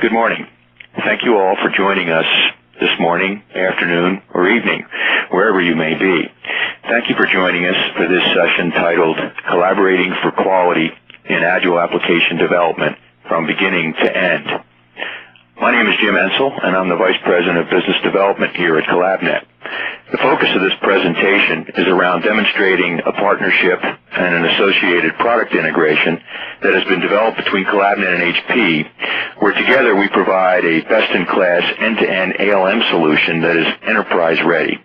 Good morning. Thank you all for joining us this morning, afternoon, or evening, wherever you may be. Thank you for joining us for this session titled Collaborating for Quality in Agile Application Development from Beginning to End. My name is Jim Ensel, and I'm the Vice President of Business Development here at CollabNet. The focus of this presentation is around demonstrating a partnership and an associated product integration that has been developed between CollabNet and HP, where together we provide a best-in-class end-to-end ALM solution that is enterprise-ready.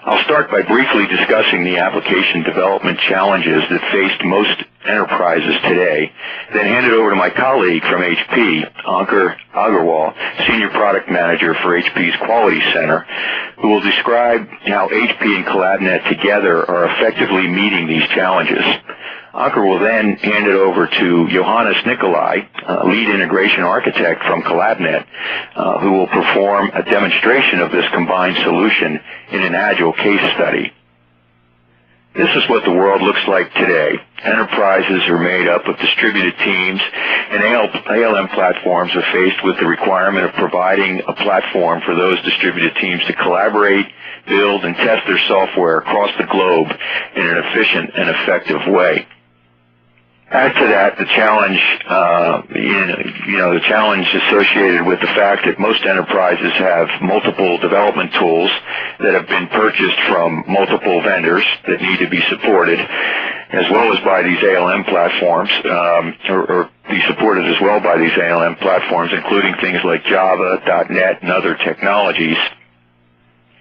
I'll start by briefly discussing the application development challenges that faced most enterprises today, then hand it over to my colleague from HP, Ankur Agarwal, Senior Product Manager for HP's Quality Center, who will describe how HP and CollabNet together are effectively meeting these challenges. Ankur will then hand it over to Johannes Nicolai, Lead Integration Architect from CollabNet, who will perform a demonstration of this combined solution in an Agile case study. This is what the world looks like today. Enterprises are made up of distributed teams, and ALM platforms are faced with the requirement of providing a platform for those distributed teams to collaborate, build, and test their software across the globe in an efficient and effective way. Add to that the challenge, the challenge associated with the fact that most enterprises have multiple development tools that have been purchased from multiple vendors that need to be supported, as well as by these ALM platforms, or be supported as well by these ALM platforms, including things like Java, .NET, and other technologies.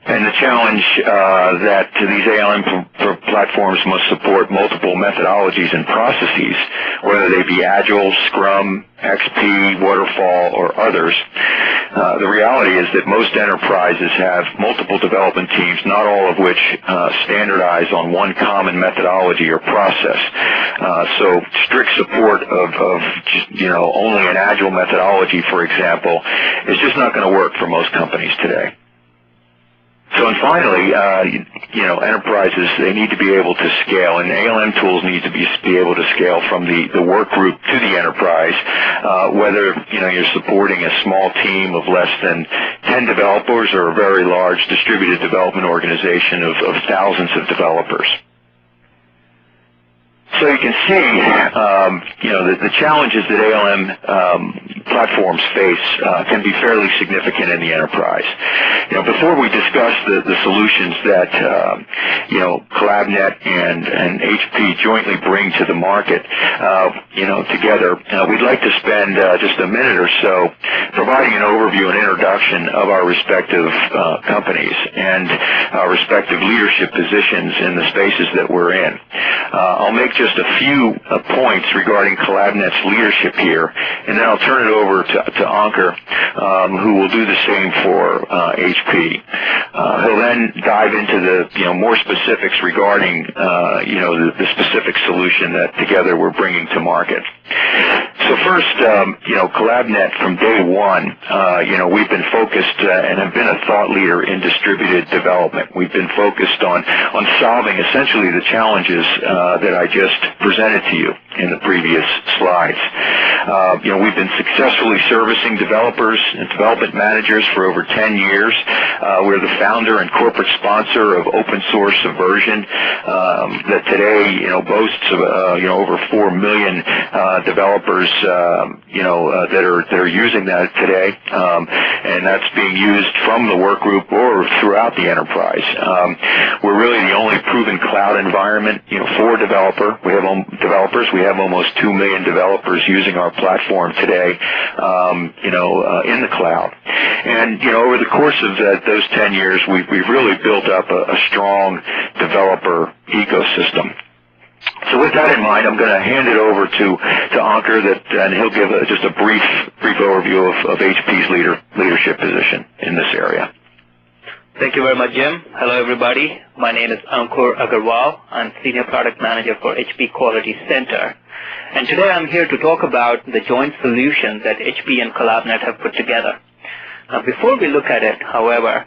And the challenge that these ALM platforms must support multiple methodologies and processes, whether they be Agile, Scrum, XP, Waterfall, or others. The reality is that most enterprises have multiple development teams, not all of which standardize on one common methodology or process. So strict support of only an Agile methodology, for example, is just not going to work for most companies today. So, and finally, enterprises, they need to be able to scale, and ALM tools need to be able to scale from the work group to the enterprise, whether, you're supporting a small team of less than 10 developers or a very large distributed development organization of thousands of developers. So you can see, the challenges that ALM platforms face can be fairly significant in the enterprise. Before we discuss the solutions that CollabNet and HP jointly bring to the market, together, we'd like to spend just a minute or so providing an overview and introduction of our respective companies and our respective leadership positions in the spaces that we're in. I'll make just a few points regarding CollabNet's leadership here, and then I'll turn it over to Ankur, who will do the same for HP. He'll then dive into the more specifics regarding the specific solution that together we're bringing to market. So first, CollabNet from day one, we've been focused and have been a thought leader in distributed development. We've been focused on solving essentially the challenges that I just presented to you in the previous slides. We've been successfully servicing developers and development managers for over 10 years. We're the founder and corporate sponsor of open source Subversion that today, boasts of over 4 million developers, that are using that today, and that's being used from the work group or throughout the enterprise. We're really the only proven cloud environment, for developers. We have almost 2 million developers using our platform today, in the cloud. And, over the course of those 10 years, we've really built up a strong developer ecosystem. So with that in mind, I'm going to hand it over to Ankur, and he'll give just a brief overview of HP's leadership position in this area. Thank you very much, Jim. Hello, everybody. My name is Ankur Agarwal. I'm Senior Product Manager for HP Quality Center. And today I'm here to talk about the joint solution that HP and CollabNet have put together. Now, before we look at it, however,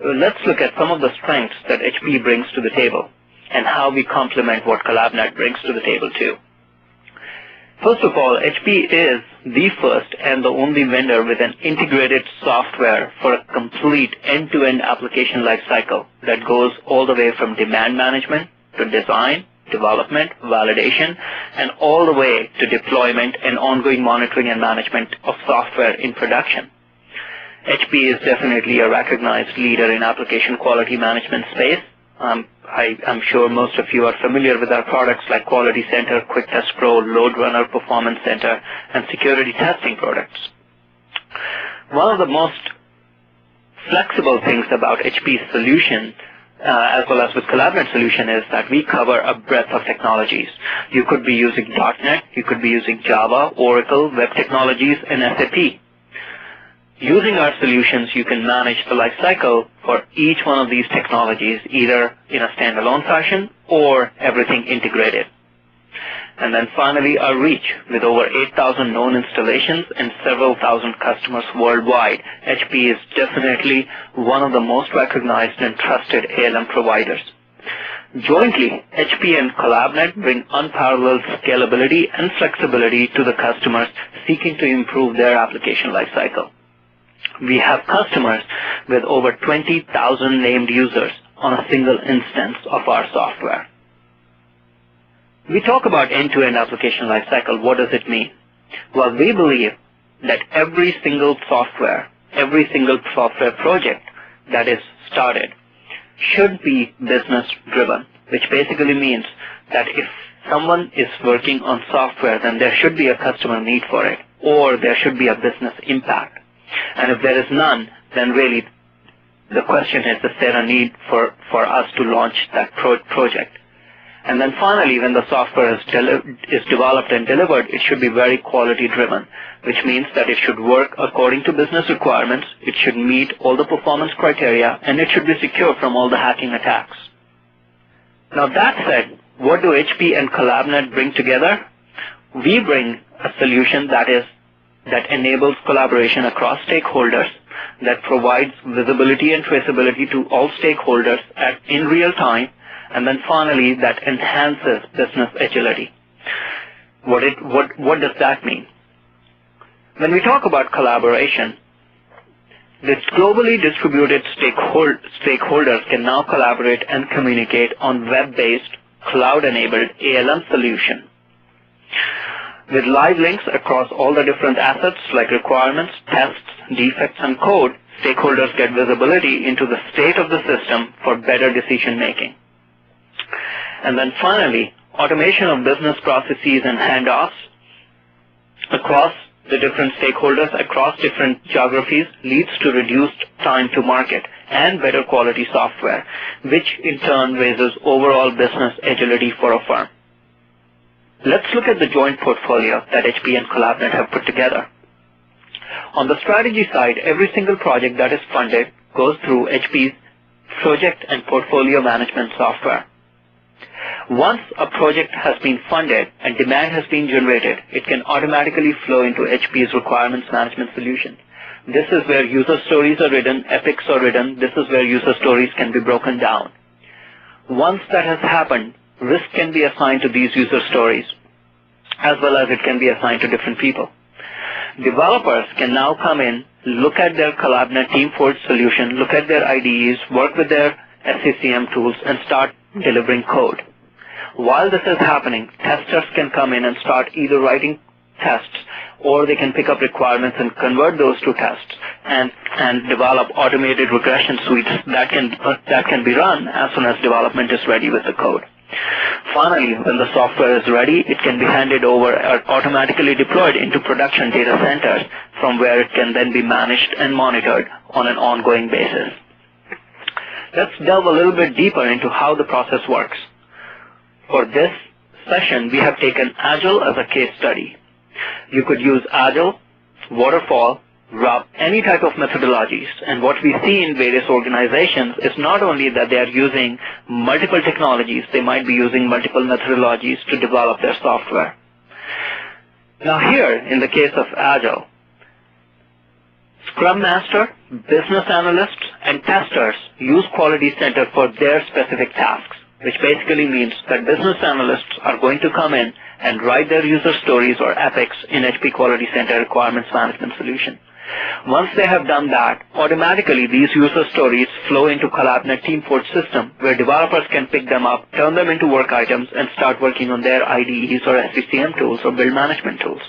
let's look at some of the strengths that HP brings to the table and how we complement what CollabNet brings to the table too. First of all, HP is the first and the only vendor with an integrated software for a complete end-to-end application lifecycle that goes all the way from demand management to design, development, validation, and all the way to deployment and ongoing monitoring and management of software in production. HP is definitely a recognized leader in application quality management space. I'm sure most of you are familiar with our products like Quality Center, Quick Test Pro, Load Runner, Performance Center, and security testing products. One of the most flexible things about HP's solution, as well as with Collaborate solution, is that we cover a breadth of technologies. You could be using .NET, you could be using Java, Oracle, Web Technologies, and SAP. Using our solutions, you can manage the life cycle for each one of these technologies, either in a standalone fashion or everything integrated. And then finally, our reach. With over 8,000 known installations and several thousand customers worldwide, HP is definitely one of the most recognized and trusted ALM providers. Jointly, HP and Collaborate bring unparalleled scalability and flexibility to the customers seeking to improve their application lifecycle. We have customers with over 20,000 named users on a single instance of our software. We talk about end-to-end application lifecycle. What does it mean? Well, we believe that every single software project that is started should be business-driven, which basically means that if someone is working on software, then there should be a customer need for it, or there should be a business impact. And if there is none, then really the question is there a need for us to launch that project? And then finally, when the software is developed and delivered, it should be very quality driven, which means that it should work according to business requirements, it should meet all the performance criteria, and it should be secure from all the hacking attacks. Now that said, what do HP and Collaborate bring together? We bring a solution that enables collaboration across stakeholders, that provides visibility and traceability to all stakeholders in real time, and then finally that enhances business agility. What does that mean? When we talk about collaboration, this globally distributed stakeholders can now collaborate and communicate on web-based, cloud-enabled ALM solution. With live links across all the different assets like requirements, tests, defects, and code, stakeholders get visibility into the state of the system for better decision making. And then finally, automation of business processes and handoffs across the different stakeholders, across different geographies, leads to reduced time to market and better quality software, which in turn raises overall business agility for a firm. Let's look at the joint portfolio that HP and Collaborate have put together. On the strategy side, every single project that is funded goes through HP's project and portfolio management software. Once a project has been funded and demand has been generated, it can automatically flow into HP's requirements management solution. This is where user stories are written, epics are written. This is where user stories can be broken down. Once that has happened, risk can be assigned to these user stories, as well as it can be assigned to different people. Developers can now come in, look at their Collaborate Teamforge solution, look at their IDEs, work with their SCCM tools, and start delivering code. While this is happening, testers can come in and start either writing tests, or they can pick up requirements and convert those to tests, and develop automated regression suites that can be run as soon as development is ready with the code. Finally, when the software is ready, it can be handed over or automatically deployed into production data centers, from where it can then be managed and monitored on an ongoing basis. Let's delve a little bit deeper into how the process works. For this session, we have taken Agile as a case study. You could use Agile, Waterfall, RUP, any type of methodologies. And what we see in various organizations is not only that they are using multiple technologies, they might be using multiple methodologies to develop their software. Now here, in the case of Agile, Scrum Master, business analysts, and testers use Quality Center for their specific tasks, which basically means that business analysts are going to come in and write their user stories or epics in HP Quality Center Requirements Management Solution. Once they have done that, automatically these user stories flow into CollabNet TeamForge system, where developers can pick them up, turn them into work items, and start working on their IDEs or SCCM tools or build management tools.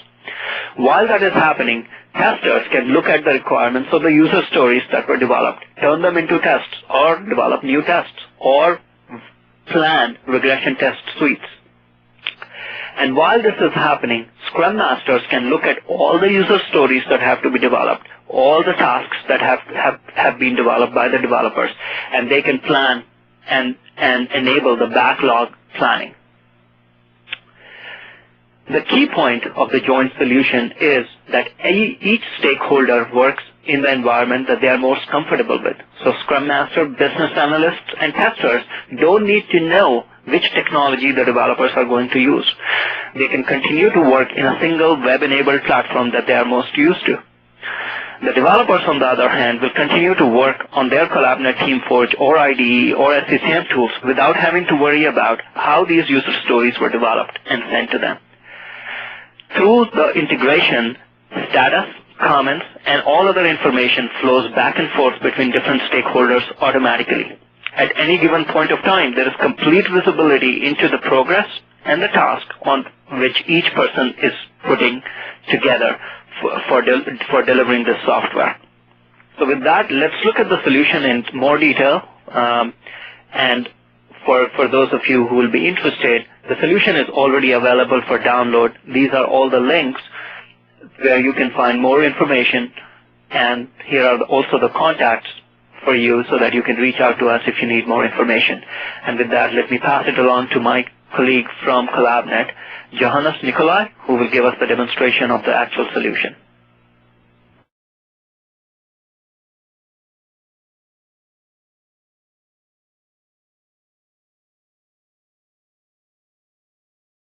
While that is happening, testers can look at the requirements of the user stories that were developed, turn them into tests, or develop new tests, or plan regression test suites. And while this is happening, Scrum Masters can look at all the user stories that have to be developed, all the tasks that have been developed by the developers, and they can plan and enable the backlog planning. The key point of the joint solution is that each stakeholder works in the environment that they are most comfortable with. So Scrum Master, business analysts, and testers don't need to know which technology the developers are going to use. They can continue to work in a single web-enabled platform that they are most used to. The developers, on the other hand, will continue to work on their CollabNet TeamForge or IDE or SCCM tools without having to worry about how these user stories were developed and sent to them. Through the integration, status, comments, and all other information flows back and forth between different stakeholders automatically. At any given point of time, there is complete visibility into the progress and the task on which each person is putting together for delivering this software. So with that, let's look at the solution in more detail. And for those of you who will be interested, the solution is already available for download. These are all the links where you can find more information, and here are also the contacts for you so that you can reach out to us if you need more information. And with that, let me pass it along to my colleague from CollabNet, Johannes Nikolai, who will give us the demonstration of the actual solution.